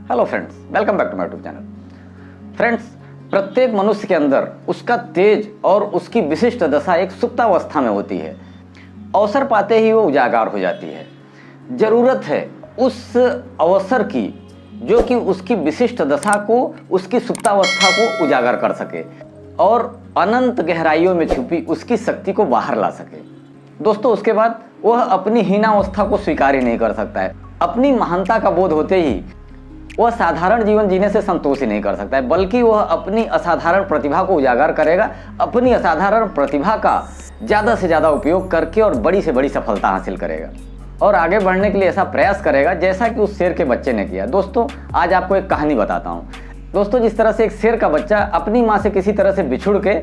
Hello friends, welcome back to my YouTube channel. Friends, प्रत्येक मनुष्य के अंदर उसका तेज और उसकी विशिष्ट दशा एक सुप्तावस्था में होती है। अवसर पाते ही वो उजागर हो जाती है। जरूरत है उस अवसर की जो कि उसकी विशिष्ट दशा को, उसकी सुप्तावस्था को उजागर कर सके और अनंत गहराइयों में छुपी उसकी शक्ति को बाहर ला सके। दोस्तों, उसके बाद वह अपनी हीनावस्था को स्वीकार ही नहीं कर सकता है। अपनी महानता का बोध होते ही वह साधारण जीवन जीने से संतोष ही नहीं कर सकता है, बल्कि वह अपनी असाधारण प्रतिभा को उजागर करेगा। अपनी असाधारण प्रतिभा का ज़्यादा से ज़्यादा उपयोग करके और बड़ी से बड़ी सफलता हासिल करेगा और आगे बढ़ने के लिए ऐसा प्रयास करेगा जैसा कि उस शेर के बच्चे ने किया। दोस्तों, आज आपको एक कहानी बताता हूँ। दोस्तों, जिस तरह से एक शेर का बच्चा अपनी माँ से किसी तरह से बिछुड़ के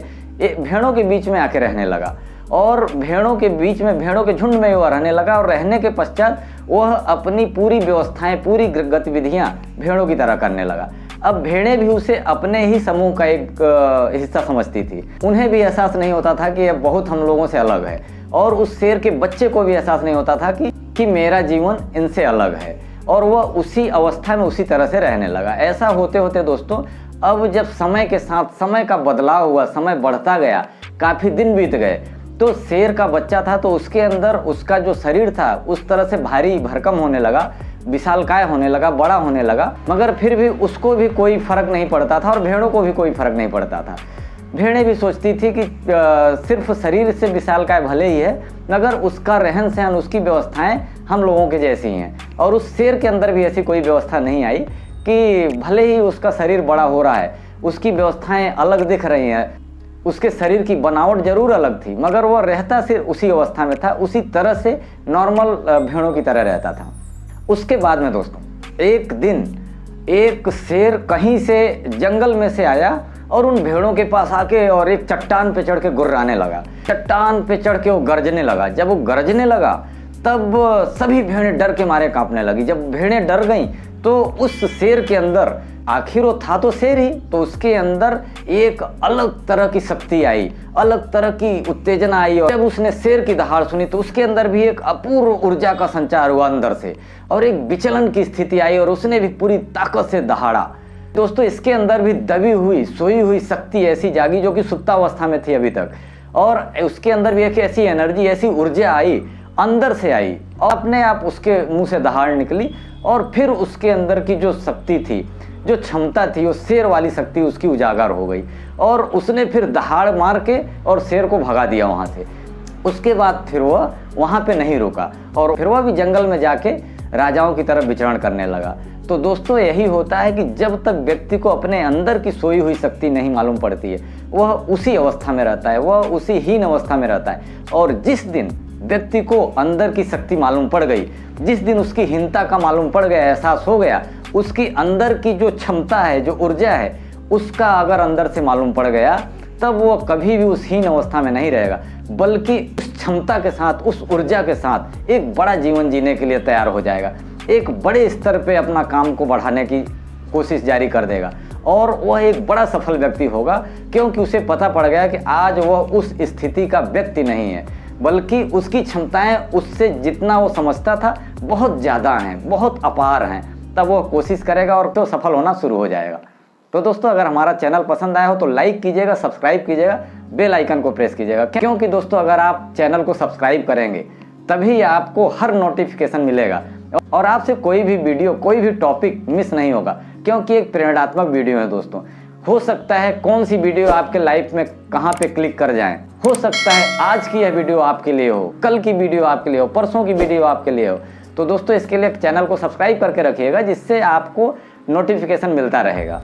भेड़ों के बीच में आके रहने लगा और भेड़ों के बीच में, भेड़ों के झुंड में वह रहने लगा और रहने के पश्चात वह अपनी पूरी व्यवस्थाएं, पूरी गतिविधियां भेड़ों की तरह करने लगा। अब भेड़ें भी उसे अपने ही समूह का एक हिस्सा समझती थी। उन्हें भी एहसास नहीं होता था कि यह बहुत हम लोगों से अलग है और उस शेर के बच्चे को भी एहसास नहीं होता था कि मेरा जीवन इनसे अलग है और वह उसी अवस्था में उसी तरह से रहने लगा। ऐसा होते होते दोस्तों, अब जब समय के साथ समय का बदलाव हुआ, समय बढ़ता गया, काफ़ी दिन बीत गए, तो शेर का बच्चा था तो उसके अंदर उसका जो शरीर था उस तरह से भारी भरकम होने लगा, विशालकाय होने लगा, बड़ा होने लगा, मगर फिर भी उसको भी कोई फर्क नहीं पड़ता था और भेड़ों को भी कोई फर्क नहीं पड़ता था। भेड़ें भी सोचती थी कि सिर्फ शरीर से विशालकाय भले ही है, मगर उसका रहन सहन, उसकी व्यवस्थाएं हम लोगों के जैसी हैं। और उस शेर के अंदर भी ऐसी कोई व्यवस्था नहीं आई कि भले ही उसका शरीर बड़ा हो रहा है, उसकी व्यवस्थाएं अलग दिख रही हैं, उसके शरीर की बनावट जरूर अलग थी, मगर वह रहता सिर्फ उसी अवस्था में था, उसी तरह से नॉर्मल भेड़ों की तरह रहता था। उसके बाद में दोस्तों, एक दिन एक शेर कहीं से जंगल में से आया और उन भेड़ों के पास आके और एक चट्टान पे चढ़ के गुर्राने लगा। चट्टान पे चढ़ के वो गरजने लगा। जब वो गरजने लगा तब सभी भेड़ें डर के मारे कांपने लगी। जब भेड़ें डर गईं तो उस शेर के अंदर, आखिर वो था तो शेर ही, तो उसके अंदर एक अलग तरह की शक्ति आई, अलग तरह की उत्तेजना आई। और जब उसने शेर की दहाड़ सुनी तो उसके अंदर भी एक अपूर्व ऊर्जा का संचार हुआ अंदर से और एक विचलन की स्थिति आई और उसने भी पूरी ताकत से दहाड़ा। दोस्तों, इसके अंदर भी दबी हुई, सोई हुई शक्ति ऐसी जागी जो कि सुप्तावस्था में थी अभी तक, और उसके अंदर भी एक ऐसी एनर्जी, ऐसी ऊर्जा आई, अंदर से आई और अपने आप उसके मुंह से दहाड़ निकली। और फिर उसके अंदर की जो शक्ति थी, जो क्षमता थी, वो शेर वाली शक्ति उसकी उजागर हो गई और उसने फिर दहाड़ मार के और शेर को भगा दिया वहाँ से। उसके बाद फिर वह वहाँ पे नहीं रुका और फिर वह भी जंगल में जाके राजाओं की तरफ विचरण करने लगा। तो दोस्तों, यही होता है कि जब तक व्यक्ति को अपने अंदर की सोई हुई शक्ति नहीं मालूम पड़ती है, वह उसी अवस्था में रहता है, वह उसी हीन अवस्था में रहता है। और जिस दिन व्यक्ति को अंदर की शक्ति मालूम पड़ गई, जिस दिन उसकी हीनता का मालूम पड़ गया, एहसास हो गया, उसकी अंदर की जो क्षमता है, जो ऊर्जा है, उसका अगर अंदर से मालूम पड़ गया, तब वो कभी भी उस हीन अवस्था में नहीं रहेगा, बल्कि उस क्षमता के साथ, उस ऊर्जा के साथ एक बड़ा जीवन जीने के लिए तैयार हो जाएगा, एक बड़े स्तर पे अपना काम को बढ़ाने की कोशिश जारी कर देगा और वह एक बड़ा सफल व्यक्ति होगा, क्योंकि उसे पता पड़ गया कि आज वह उस स्थिति का व्यक्ति नहीं है, बल्कि उसकी क्षमताएं उससे जितना वो समझता था बहुत ज़्यादा हैं, बहुत अपार हैं। तब वो कोशिश करेगा और तो सफल होना शुरू हो जाएगा। तो दोस्तों, अगर हमारा चैनल पसंद आया हो तो लाइक कीजिएगा, सब्सक्राइब कीजिएगा, बेल आइकन को प्रेस कीजिएगा, क्योंकि दोस्तों, अगर आप चैनल को सब्सक्राइब करेंगे तभी आपको हर नोटिफिकेशन मिलेगा और आपसे कोई भी वीडियो, कोई भी टॉपिक मिस नहीं होगा, क्योंकि एक प्रेरणात्मक वीडियो है दोस्तों। हो सकता है कौन सी वीडियो आपके लाइफ में कहाँ पे क्लिक कर जाएं, हो सकता है आज की यह वीडियो आपके लिए हो, कल की वीडियो आपके लिए हो, परसों की वीडियो आपके लिए हो। तो दोस्तों, इसके लिए चैनल को सब्सक्राइब करके रखिएगा, जिससे आपको नोटिफिकेशन मिलता रहेगा।